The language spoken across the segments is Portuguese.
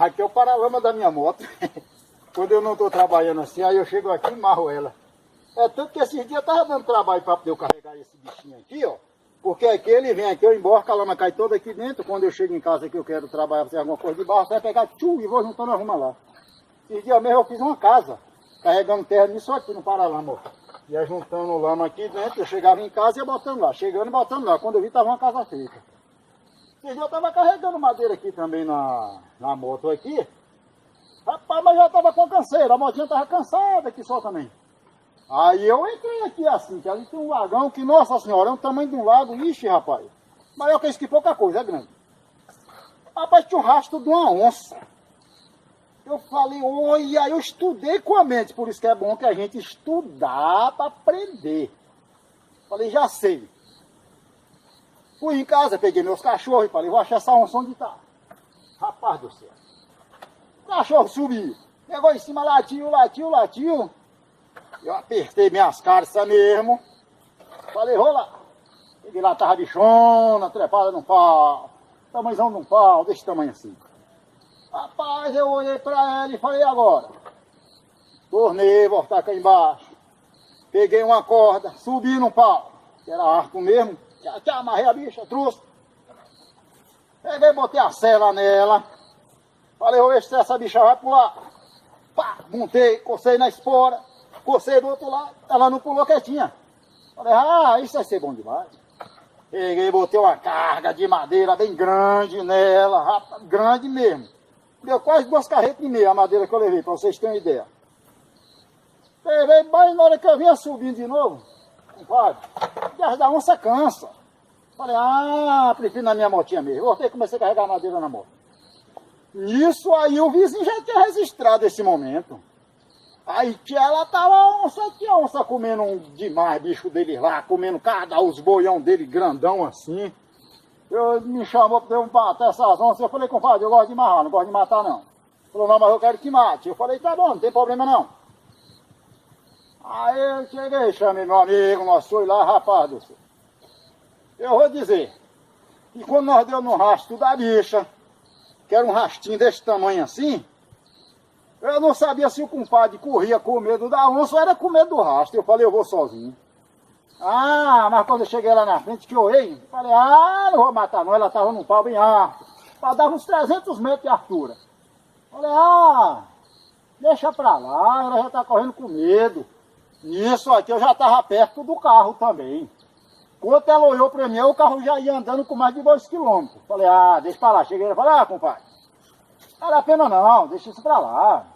Aqui é o paralama da minha moto. Quando eu não estou trabalhando assim, aí eu chego aqui e marro ela. É tanto que esses dias eu tava dando trabalho para poder eu carregar esse bichinho aqui, ó. Porque aqui ele vem aqui, eu emborco, a lama cai toda aqui dentro. Quando eu chego em casa que eu quero trabalhar, fazer alguma coisa de barro, você vai pegar tchu, e vou juntando a ruma lá. Esses dias mesmo eu fiz uma casa, carregando terra nisso aqui no paralama, ó. Ia juntando lama aqui dentro, eu chegava em casa e ia botando lá. Chegando e botando lá. Quando eu vi, tava uma casa feita. Esses dias eu tava carregando madeira aqui também na moto aqui. Rapaz, mas já tava com canseira, a motinha tava cansada aqui só também. Aí eu entrei aqui assim, que ali tem um lagão que, nossa senhora, é o tamanho de um lago, ixi, rapaz. Maior que isso que pouca coisa, é grande. Rapaz, tinha um rastro de uma onça. Eu falei, olha, eu estudei com a mente, por isso que é bom que a gente estudar para aprender. Falei, já sei. Fui em casa, peguei meus cachorros e falei, vou achar essa onça onde tá. Rapaz do céu. O cachorro subiu, pegou em cima, latiu. Eu apertei minhas calças mesmo. Falei, rola. Peguei lá, tava bichona, trepada num pau. Tamanhozão de um pau, desse tamanho assim. Rapaz, eu olhei pra ela e falei, agora? Tornei, voltar cá embaixo. Peguei uma corda, subi num pau, que era arco mesmo. Já amarrei a bicha, trouxe. Peguei, botei a sela nela. Falei, vou ver se essa bicha vai pular. Pá, montei, cocei na espora. Cocei do outro lado, ela não pulou quietinha. Falei, isso vai ser bom demais. Peguei, botei uma carga de madeira bem grande nela, rapaz, grande mesmo. Deu quase 2 carretas e meia a madeira que eu levei, para vocês terem uma ideia. Levei, mas na hora que eu vinha subindo de novo, compadre, viagem da onça cansa. Falei, prefiro na minha motinha mesmo. Voltei e comecei a carregar madeira na moto. Nisso aí o vizinho já tinha registrado esse momento. Aí que ela tava a onça comendo demais, bicho dele lá, comendo os boião dele grandão assim. Me chamou para eu matar essas onças. Eu falei, compadre, eu gosto de amarrar, não gosto de matar não. Ele falou, não, mas eu quero que mate. Eu falei, tá bom, não tem problema não. Aí eu cheguei, chamei meu amigo, nós foi lá, rapaz do céu. Eu vou dizer, e quando nós deu no rastro da bicha, que era um rastinho desse tamanho assim, eu não sabia se o compadre corria com medo da onça ou era com medo do rastro. Eu falei, eu vou sozinho. Mas quando eu cheguei lá na frente, que eu olhei, falei, não vou matar não, ela estava num pau bem alto. Dava uns 300 metros de altura. Falei, deixa pra lá, ela já está correndo com medo. Nisso aqui eu já estava perto do carro também. Quando ela olhou para mim, o carro já ia andando com mais de 2 quilômetros. Falei, deixa pra lá. Cheguei e falei, compadre, não vale a pena não, deixa isso pra lá.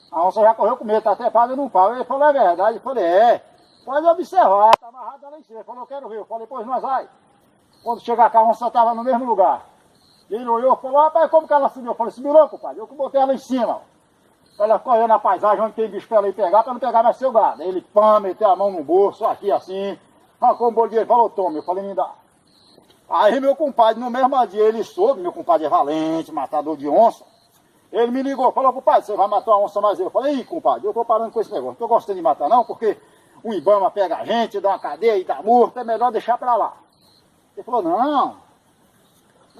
A onça já correu com medo, tá trepada num pau. Ele falou, é verdade. Eu falei, pode observar, tá amarrada lá em cima. Ele falou, eu quero ver. Eu falei, pois nós vai. Quando chegar cá, a onça estava no mesmo lugar. Ele olhou e falou, rapaz, como que ela subiu? Eu falei, subiu não, compadre. Eu que botei ela em cima. Ela ficou olhando a paisagem, onde tem bicho pra ela ir pegar, pra não pegar mais seu gado. Aí ele, meteu a mão no bolso, aqui assim. Arrancou um bolo de ele, falou, toma. Eu falei, me dá. Aí meu compadre, no mesmo dia, ele soube, meu compadre é valente, matador de onça. Ele me ligou, falou, compadre, você vai matar uma onça mais eu. Falei, compadre, eu tô parando com esse negócio. Não tô gostando de matar não, porque o Ibama pega a gente, dá uma cadeia e dá multa, é melhor deixar pra lá. Ele falou, não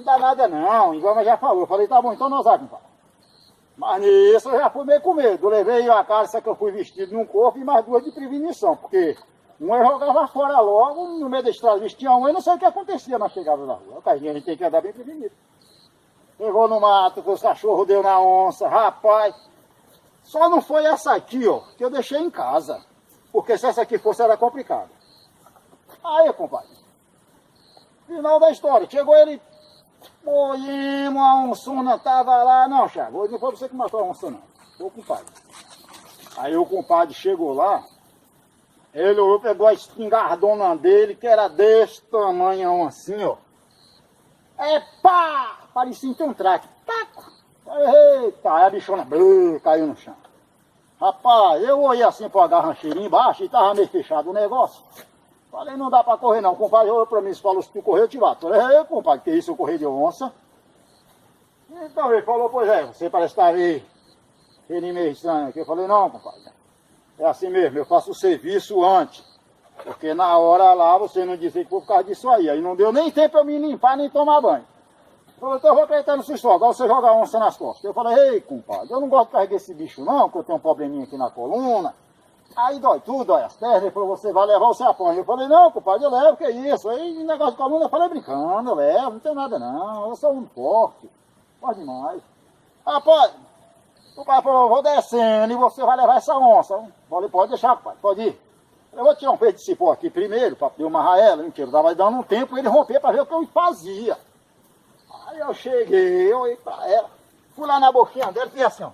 dá nada não, o Ibama já falou. Eu falei, tá bom, então nós vamos, compadre. Mas nisso eu já fui meio com medo. Eu levei a calça que eu fui vestido num corpo e mais 2 de prevenição, porque um eu jogava fora logo, no meio da estrada vestia um e não sei o que acontecia na chegada da rua. A gente tem que andar bem prevenido. Pegou no mato, com os cachorros, deu na onça, rapaz. Só não foi essa aqui, ó, que eu deixei em casa. Porque se essa aqui fosse, era complicado. Aí, compadre, final da história, chegou ele, moímos, a onçona tava lá. Não, Thiago, não foi você que matou a onça, não. Foi o compadre. Aí o compadre chegou lá, ele olhou, pegou a espingardona dele, que era desse tamanho assim, ó. Parecia ter um traque. Eita, aí a bichona caiu no chão. Rapaz, eu olhei assim para a rancheirinha embaixo e tava meio fechado o negócio. Falei, não dá para correr não. O compadre olhou para mim e falou, se tu correr eu te bato. Eu falei, compadre, que isso, eu corri de onça? Então ele falou, pois é, você parece estar aí, ele meio estranho aqui. Eu falei, não, compadre, é assim mesmo, eu faço o serviço antes. Porque na hora lá você não dizia que por causa disso aí. Aí não deu nem tempo para eu me limpar nem tomar banho. Falou, então eu vou acreditar no sua história, agora você joga a onça nas costas. Eu falei, ei, compadre, eu não gosto de carregar esse bicho não, que eu tenho um probleminha aqui na coluna. Aí dói tudo, dói as pernas. Ele falou, você vai levar, você apanha. Eu falei, não, compadre, eu levo, que isso? Aí negócio de coluna, eu falei, brincando, eu levo, não tem nada não, eu sou um forte. Pode demais. Rapaz, o pai falou, eu vou descendo e você vai levar essa onça. Eu falei, pode deixar, pai, pode ir. Eu vou tirar um peito de cipó aqui primeiro, para poder amarrar ela. Mentira, tava dando um tempo ele romper para ver o que eu fazia. Aí eu cheguei, eu olhei pra ela, fui lá na boquinha dela, fiz assim, ó.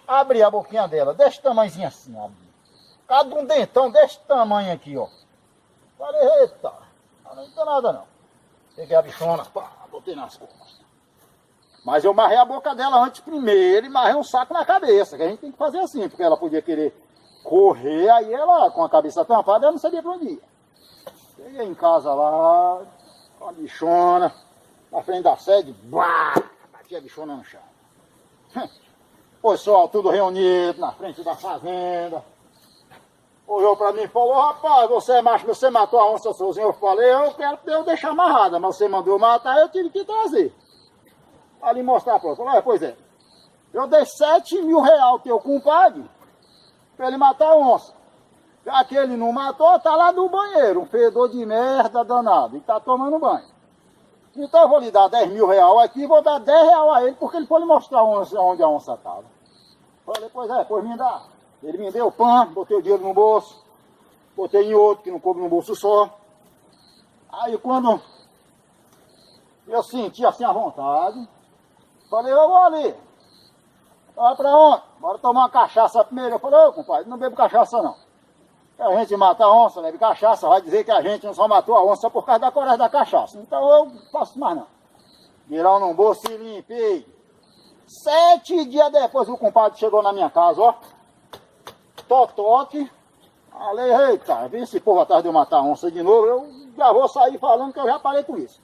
Abri a boquinha dela, desse tamanhozinho assim, ó. Cada um dentão desse tamanho aqui, ó. Falei, eita, não tem nada não. Peguei a bichona, pá, botei nas costas. Mas eu marrei a boca dela antes primeiro e marrei um saco na cabeça, que a gente tem que fazer assim, porque ela podia querer correr, aí ela, com a cabeça tampada, ela não sabia pra onde ia. Cheguei em casa lá, com a bichona, na frente da sede, blá, bati a bichona no chão. Pessoal tudo reunido na frente da fazenda. Olhou pra mim e falou, rapaz, você é macho, você matou a onça sozinho. Eu falei, eu deixar amarrada, mas você mandou matar, eu tive que trazer. Ali mostrar pra ele. Falei, pois é, eu dei 7 mil reais teu compadre pra ele matar a onça. Já que ele não matou, tá lá no banheiro, um fedor de merda danado, e tá tomando banho. Então eu vou lhe dar 10 mil reais aqui, vou dar 10 reais a ele, porque ele foi lhe mostrar onde a onça estava. Falei, pois é, pois me dá. Ele me deu pão, botei o dinheiro no bolso, botei em outro, que não coube num bolso só. Aí quando eu senti assim a vontade, falei, eu vou ali. Vai pra onde? Bora tomar uma cachaça primeiro. Eu falei, ô compadre, não bebo cachaça não. A gente mata a onça, bebe cachaça, vai dizer que a gente não só matou a onça por causa da coragem da cachaça. Então eu não faço mais não. Virar num bolso e limpei. 7 dias depois o compadre chegou na minha casa, ó. Totoque. Falei, eita, vi esse povo atrás de eu matar a onça de novo, eu já vou sair falando que eu já parei com isso.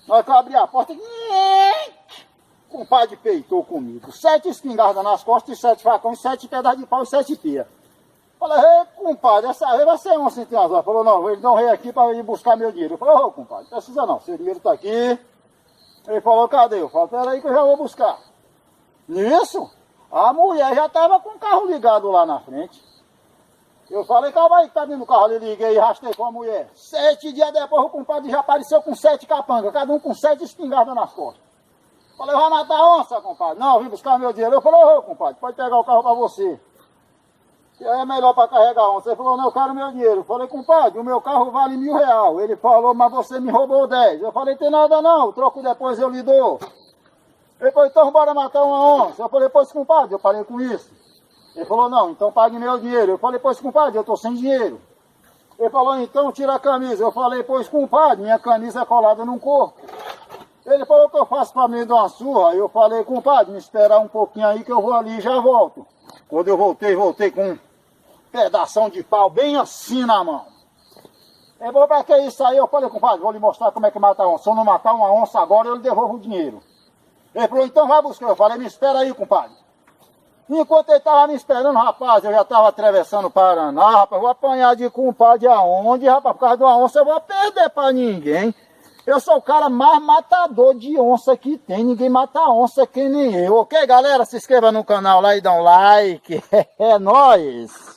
Na hora que eu abri a porta, o compadre peitou comigo. 7 espingardas nas costas, 7 facões, 7 pedaços de pau e 7 pia. Falei, ei, compadre, essa vez vai ser onça em Tiazó. Falou, não, eles dão rei aqui para ir buscar meu dinheiro. Eu falei, ô, compadre, não precisa não, seu dinheiro está aqui. Ele falou, cadê? Eu falei, peraí que eu já vou buscar. Nisso, a mulher já estava com o carro ligado lá na frente. Eu falei, calma aí que tá vindo o carro. Eu liguei e rastei com a mulher. 7 dias depois o compadre já apareceu com 7 capangas, cada um com 7 espingardas nas costas. Falei, vai matar a onça, compadre? Não, vim buscar meu dinheiro. Eu falei, ô, compadre, pode pegar o carro para você. Que é melhor para carregar onça. Ele falou, não, eu quero meu dinheiro. Eu falei, compadre, o meu carro vale 1.000 reais. Ele falou, mas você me roubou 10. Eu falei, tem nada não, o troco depois eu lhe dou. Ele falou, então bora matar uma onça. Eu falei, pois compadre, eu parei com isso. Ele falou, não, então pague meu dinheiro. Eu falei, pois compadre, eu tô sem dinheiro. Ele falou, então tira a camisa. Eu falei, pois compadre, minha camisa é colada num corpo. Ele falou, o que eu faço para me dar uma surra? Eu falei, compadre, me esperar um pouquinho aí que eu vou ali e já volto. Quando eu voltei com um pedação de pau bem assim na mão. Ele falou, pra que isso aí? Eu falei, compadre, vou lhe mostrar como é que mata a onça. Se eu não matar uma onça agora, eu lhe devolvo o dinheiro. Ele falou, então vai buscar. Eu falei, me espera aí, compadre. Enquanto ele estava me esperando, rapaz, eu já estava atravessando o Paraná, rapaz, vou apanhar de compadre aonde, rapaz, por causa de uma onça, eu vou perder pra ninguém. Eu sou o cara mais matador de onça que tem, ninguém mata onça que nem eu. Ok, galera? Se inscreva no canal lá e dá um like. É nóis!